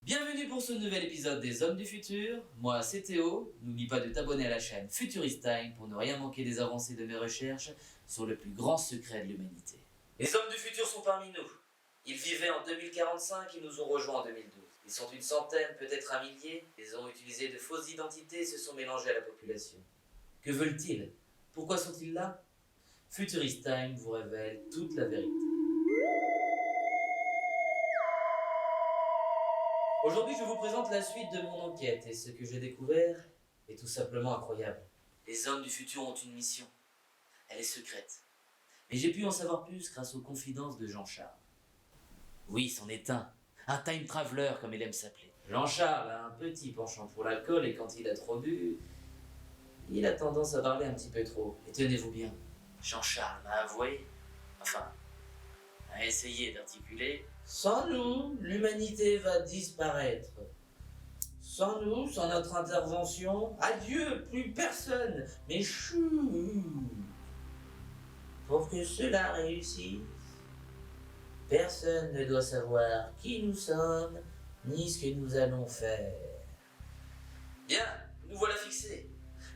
Bienvenue pour ce nouvel épisode des Hommes du Futur. Moi, c'est Théo. N'oublie pas de t'abonner à la chaîne Futurist Time pour ne rien manquer des avancées de mes recherches sur le plus grand secret de l'humanité. Les Hommes du Futur sont parmi nous. Ils vivaient en 2045 et nous ont rejoints en 2012. Ils sont une centaine, peut-être un millier. Ils ont utilisé de fausses identités et se sont mélangés à la population. Que veulent-ils? Pourquoi sont-ils là? Futurist Time vous révèle toute la vérité. Aujourd'hui, je vous présente la suite de mon enquête et ce que j'ai découvert est tout simplement incroyable. Les hommes du futur ont une mission. Elle est secrète. Mais j'ai pu en savoir plus grâce aux confidences de Jean-Charles. Oui, c'en est un time traveler comme il aime s'appeler. Jean-Charles a un petit penchant pour l'alcool et quand il a trop bu, il a tendance à parler un petit peu trop. Et tenez-vous bien, Jean-Charles m'a avoué, a essayé d'articuler. Sans nous, l'humanité va disparaître. Sans nous, sans notre intervention, adieu, plus personne. Mais chou. Pour que cela réussisse, personne ne doit savoir qui nous sommes, ni ce que nous allons faire. Bien, nous voilà fixés.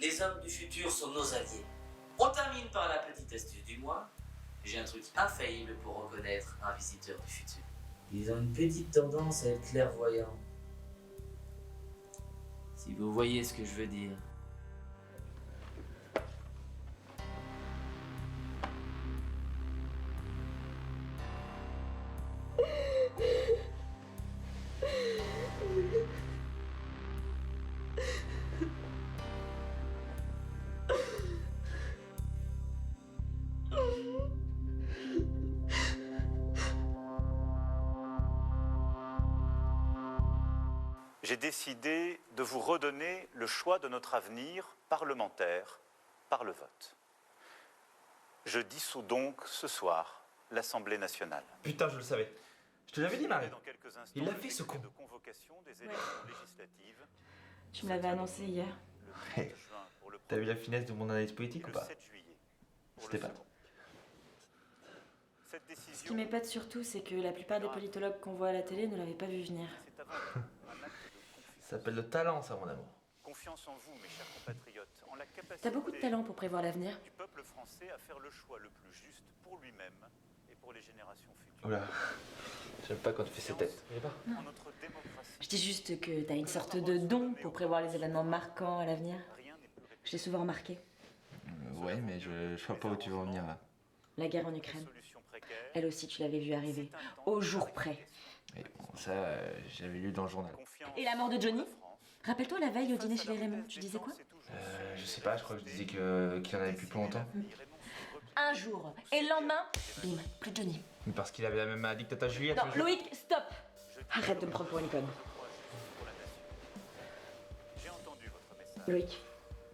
Les hommes du futur sont nos alliés. On termine par la petite astuce du mois. J'ai un truc infaillible pour reconnaître un visiteur du futur. Ils ont une petite tendance à être clairvoyants. Si vous voyez ce que je veux dire. J'ai décidé de vous redonner le choix de notre avenir parlementaire par le vote. Je dissous donc ce soir l'Assemblée nationale. Putain, je le savais. Je te l'avais dit, Marie. Dans quelques instants, Il l'a fait, ce con. de convocation des élections législatives. Tu me l'avais annoncé hier. Le 30 juin pour le T'as vu la premier finesse de mon analyse politique et ou le pas? 7 juillet pour C'était le pas. second. Cette Ce qui décision, m'épate surtout, c'est que la plupart des politologues qu'on voit à la télé ne l'avaient pas vu venir. c'est avant tout un acte de confiance. Ça s'appelle le talent, ça, mon amour. Confiance en vous, mes chers compatriotes, en la capacité T'as beaucoup de talent pour prévoir l'avenir. du peuple français à faire le choix le plus juste pour lui-même et pour les générations futures. Oula. J'aime pas quand tu fais ces têtes. En notre démocratie, Je dis juste que t'as une sorte de don pour prévoir les événements marquants à l'avenir. rien n'est plus Je l'ai souvent remarqué. Ouais, mais je vois pas où tu veux en venir là. La guerre en Ukraine. solution précaire. Elle aussi, tu l'avais vue arriver. Au jour près. Et bon, ça, j'avais lu dans le journal. Et la mort de Johnny? Rappelle-toi la veille au dîner chez les Raymond, tu disais quoi? Je sais pas, je crois que je disais qu'il y en avait plus pour longtemps. Un jour. Et le lendemain, bim, plus de Johnny. Mais parce qu'il avait la même maladie que Tata Juliette. Non, le jour- Loïc, stop! Arrête de me prendre pour une conne. J'ai entendu votre message, Loïc,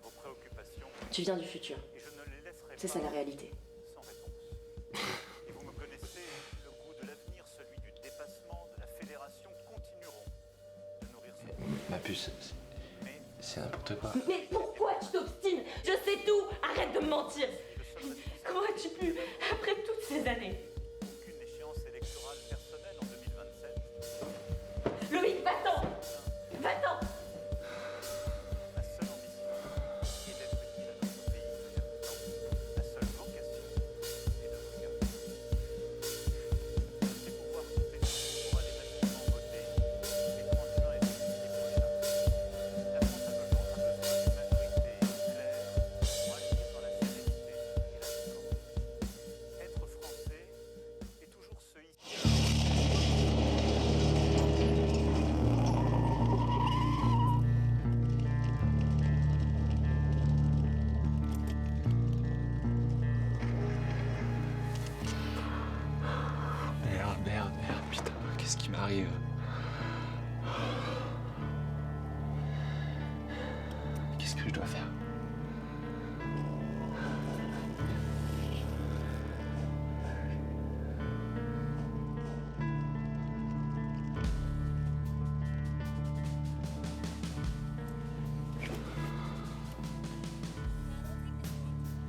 vos préoccupations, tu viens du futur. et je ne les laisserai C'est pas ça la réalité. sans réponse. Et vous me connaissez, le goût de l'avenir, celui du dépassement, de la fédération, continueront de nourrir ce Ma puce, Mais c'est n'importe quoi. Mais pourquoi tu t'obstines? Je sais tout! Arrête de me mentir! Comment as-tu pu, après toutes ces années? aucune échéance électorale personnelle en 2027. Loïc, va-t'en! Va-t'en! La seule ambition est d'être utile à notre pays meilleur. La seule vocation est de vous servir. C'est pouvoir compter sur vous pour aller massivement voter les 30 juin et 10 juillet prochains. La France a besoin d'une majorité claire pour agir dans la sérénité et la discorde. Être français est toujours se hisser. Merde, putain, qu'est-ce qui m'arrive? Qu'est-ce que je dois faire?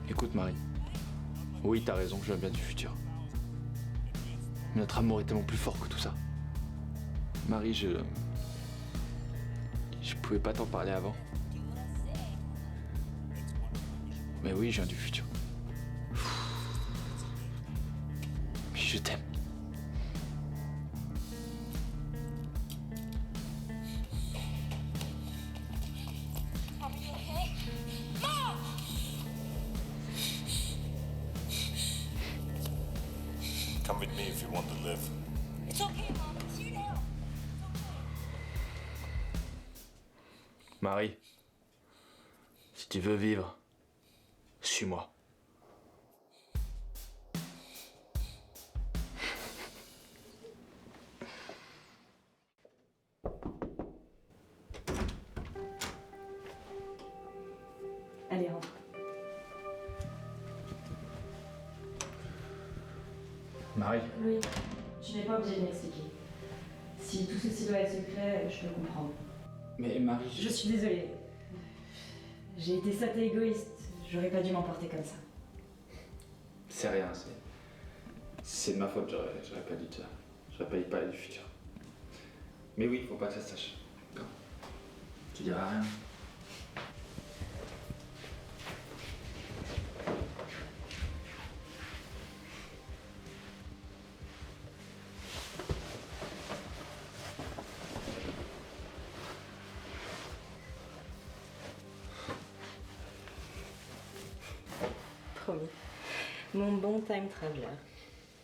Écoute, Marie. Oui, t'as raison, je viens bien du futur. Mais notre amour est tellement plus fort que tout ça. Marie, je Je pouvais pas t'en parler avant. Mais oui, je viens du futur. Puis je t'aime. Come with me if you want to live. It's okay, Mom. See you now. Marie, si tu veux vivre, suis-moi. Allez, rentre. Marie, Oui, tu n'es pas obligé de m'expliquer. Si tout ceci doit être secret, je peux comprendre. mais Marie, Je suis désolée. J'ai été sotte et égoïste. J'aurais pas dû m'emporter comme ça. c'est rien, c'est de ma faute, j'aurais pas dû te... J'aurais pas dû parler du futur. Mais oui, faut pas que ça se sache. D'accord. Tu diras rien. Promis. Mon bon time traveler.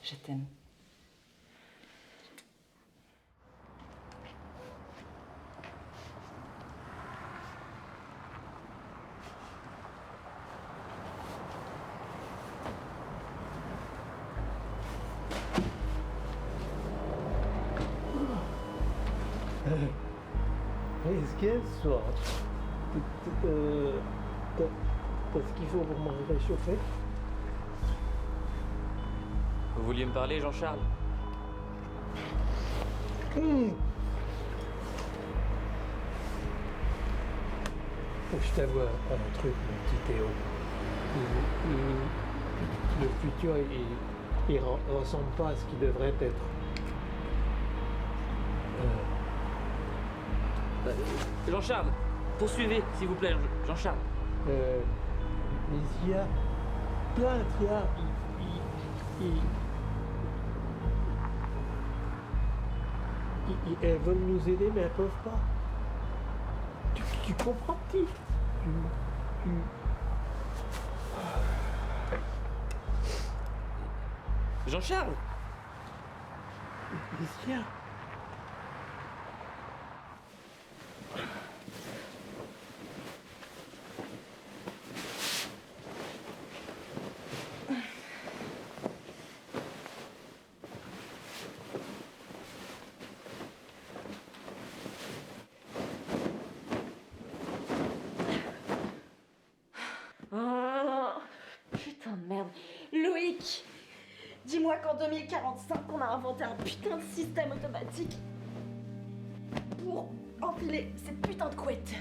Je t'aime. Qu'est-ce qu'il y a ce soir? T'as ce qu'il faut pour me réchauffer? Vous vouliez me parler, Jean-Charles? Faut que je t'avoue un truc, mon petit Théo. Le futur, il ressemble pas à ce qu'il devrait être. Jean-Charles, poursuivez, s'il vous plaît, Jean-Charles. Les IA, plein d'IA, elles veulent nous aider, mais elles peuvent pas. Tu comprends, petit? Jean-Charles. Les IA. Oh, putain de merde. Loïc, dis-moi qu'en 2045, on a inventé un putain de système automatique pour enfiler cette putain de couette.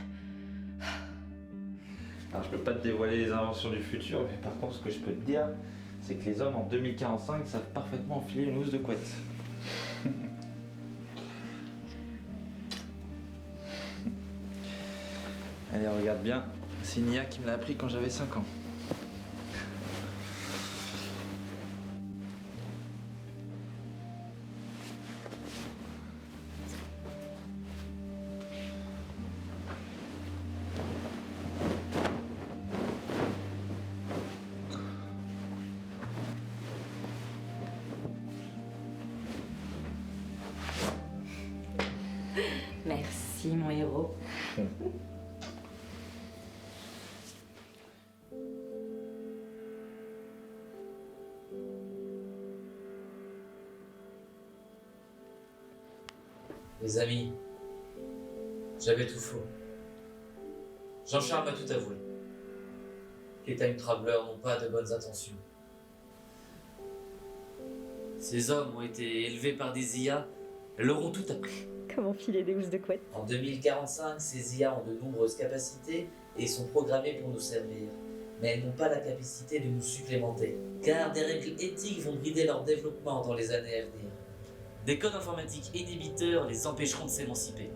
Alors, je peux pas te dévoiler les inventions du futur, mais par contre, ce que je peux te dire, c'est que les hommes en 2045 savent parfaitement enfiler une housse de couette. Allez, regarde bien, c'est Nia qui me l'a appris quand j'avais 5 ans. Merci, mon héros. Les amis, j'avais tout faux. Jean-Charles m'a tout avoué. Les time travelers n'ont pas de bonnes intentions. Ces hommes ont été élevés par des IA, leur ont tout appris. Comment filer des housses de couette? En 2045, ces IA ont de nombreuses capacités et sont programmées pour nous servir. Mais elles n'ont pas la capacité de nous supplémenter. Car des règles éthiques vont brider leur développement dans les années à venir. Des codes informatiques inhibiteurs les empêcheront de s'émanciper.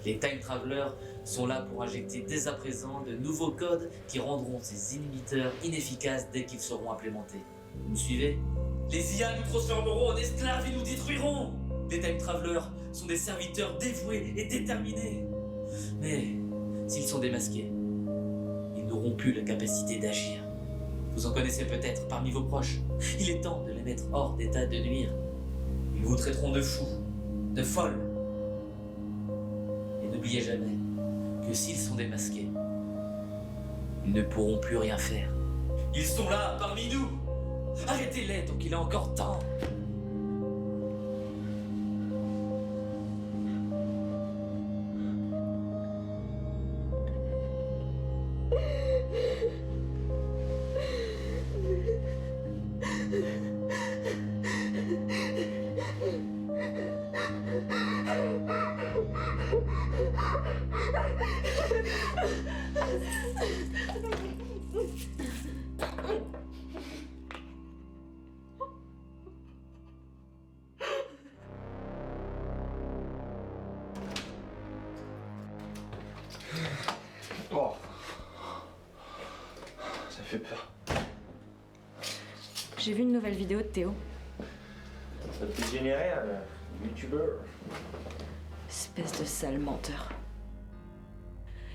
Les Time Travelers sont là pour injecter dès à présent de nouveaux codes qui rendront ces inhibiteurs inefficaces dès qu'ils seront implémentés. Vous me suivez? Les IA nous transformeront en esclaves et nous détruiront. Les Time Travelers sont des serviteurs dévoués et déterminés. Mais s'ils sont démasqués, ils n'auront plus la capacité d'agir. Vous en connaissez peut-être parmi vos proches. Il est temps de les mettre hors d'état de nuire. Ils vous traiteront de fous, de folles. Et n'oubliez jamais que s'ils sont démasqués, ils ne pourront plus rien faire. Ils sont là, parmi nous. Arrêtez-les tant qu'il est encore temps. Oh. Ça fait peur. J'ai vu une nouvelle vidéo de Théo. Ça peut générer un youtubeur. Espèce de sale menteur.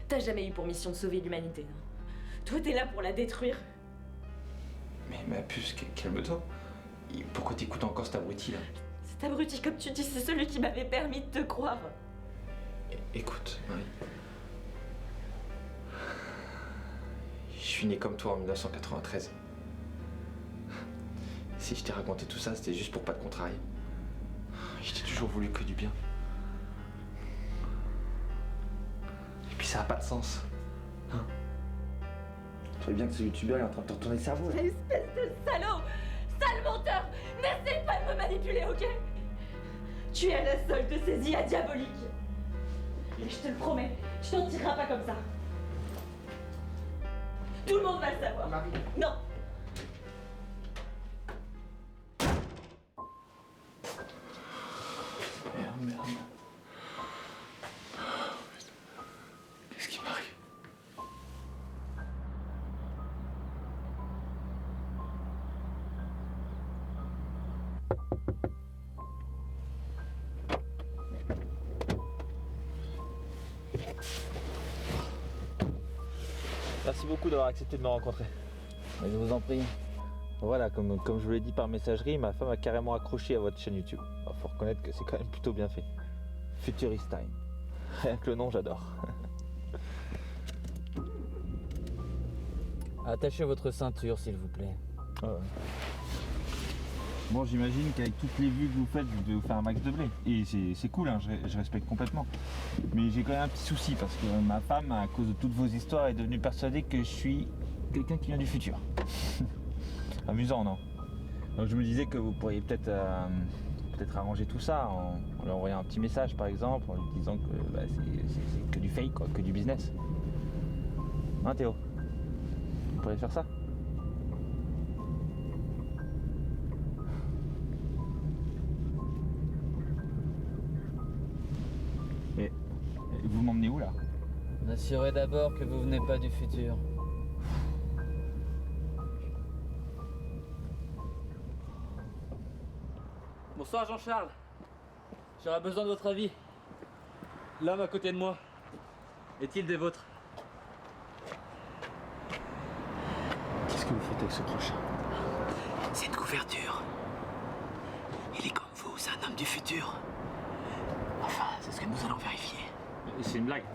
T'as jamais eu pour mission de sauver l'humanité, non? Toi, t'es là pour la détruire. Mais ma puce, calme-toi. Pourquoi t'écoutes encore cet abruti là? Cet abruti, comme tu dis, c'est celui qui m'avait permis de te croire. Écoute, Marie. Je suis né comme toi en 1993. Si je t'ai raconté tout ça, c'était juste pour pas te contrarier. Je t'ai toujours voulu que du bien. Et puis ça a pas de sens. Hein? Tu vois bien que ce youtubeur est en train de te retourner le cerveau là. Espèce de salaud! Sale menteur! N'essaie pas de me manipuler, ok? Tu es à la solde de ces IA diaboliques. Et je te le promets, tu t'en tireras pas comme ça. Tout le monde va le savoir. Marie. Non! Merde. Qu'est-ce qui m'arrive? Merci beaucoup d'avoir accepté de me rencontrer. Mais je vous en prie. Voilà, comme je vous l'ai dit par messagerie, ma femme a carrément accroché à votre chaîne YouTube. Alors, faut reconnaître que c'est quand même plutôt bien fait. Futurist Time. Rien que le nom, j'adore. Attachez votre ceinture, s'il vous plaît. Ah ouais. Bon, j'imagine qu'avec toutes les vues que vous faites, vous devez vous faire un max de blé. Et c'est cool, hein, je respecte complètement. Mais j'ai quand même un petit souci parce que ma femme, à cause de toutes vos histoires, est devenue persuadée que je suis quelqu'un qui vient du futur. Amusant, non? Donc je me disais que vous pourriez peut-être arranger tout ça en lui envoyant un petit message, par exemple, en lui disant que bah, c'est que du fake, quoi, que du business. Hein, Théo? Vous pourriez faire ça? Mais vous m'emmenez où là? M'assurez d'abord que vous venez pas du futur. Bonsoir Jean-Charles. J'aurais besoin de votre avis. L'homme à côté de moi, est-il des vôtres? Qu'est-ce que vous faites avec ce crochet? C'est une couverture. Il est comme vous, c'est un homme du futur. Enfin, c'est ce que nous allons vérifier. C'est une blague.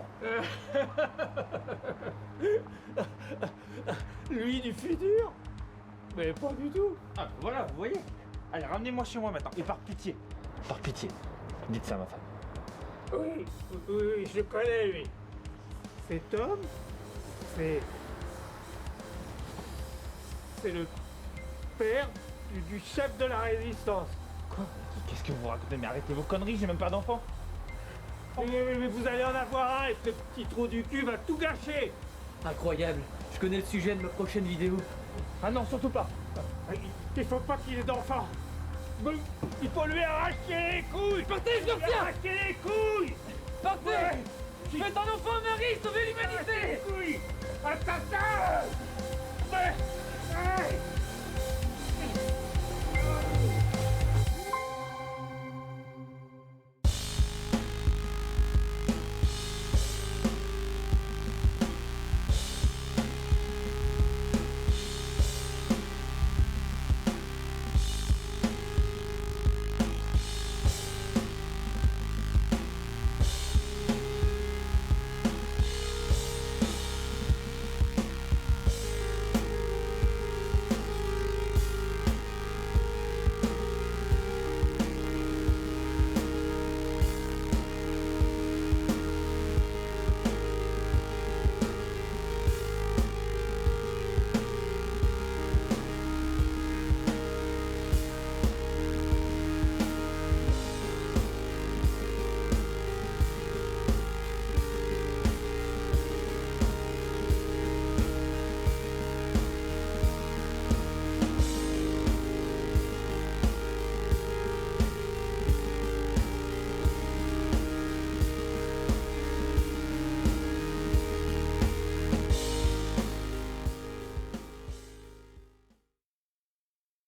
Lui du futur? Mais pas du tout. Ah, voilà, vous voyez. Allez, ramenez-moi chez moi maintenant. Et par pitié, dites ça à ma femme. Oui, je le connais lui. Cet homme, c'est le père du chef de la résistance. Quoi? Qu'est-ce que vous racontez? Mais arrêtez vos conneries, j'ai même pas d'enfant. Mais vous allez en avoir un et ce petit trou du cul va tout gâcher. Incroyable. Je connais le sujet de ma prochaine vidéo. Ah non, surtout pas. Il faut pas qu'il ait d'enfant. Il faut lui arracher les couilles. Partez, je Lui arracher les couilles. Partez! Ouais. Faites un enfant, Marie, sauvez l'humanité! Oui. Assassin. Mais...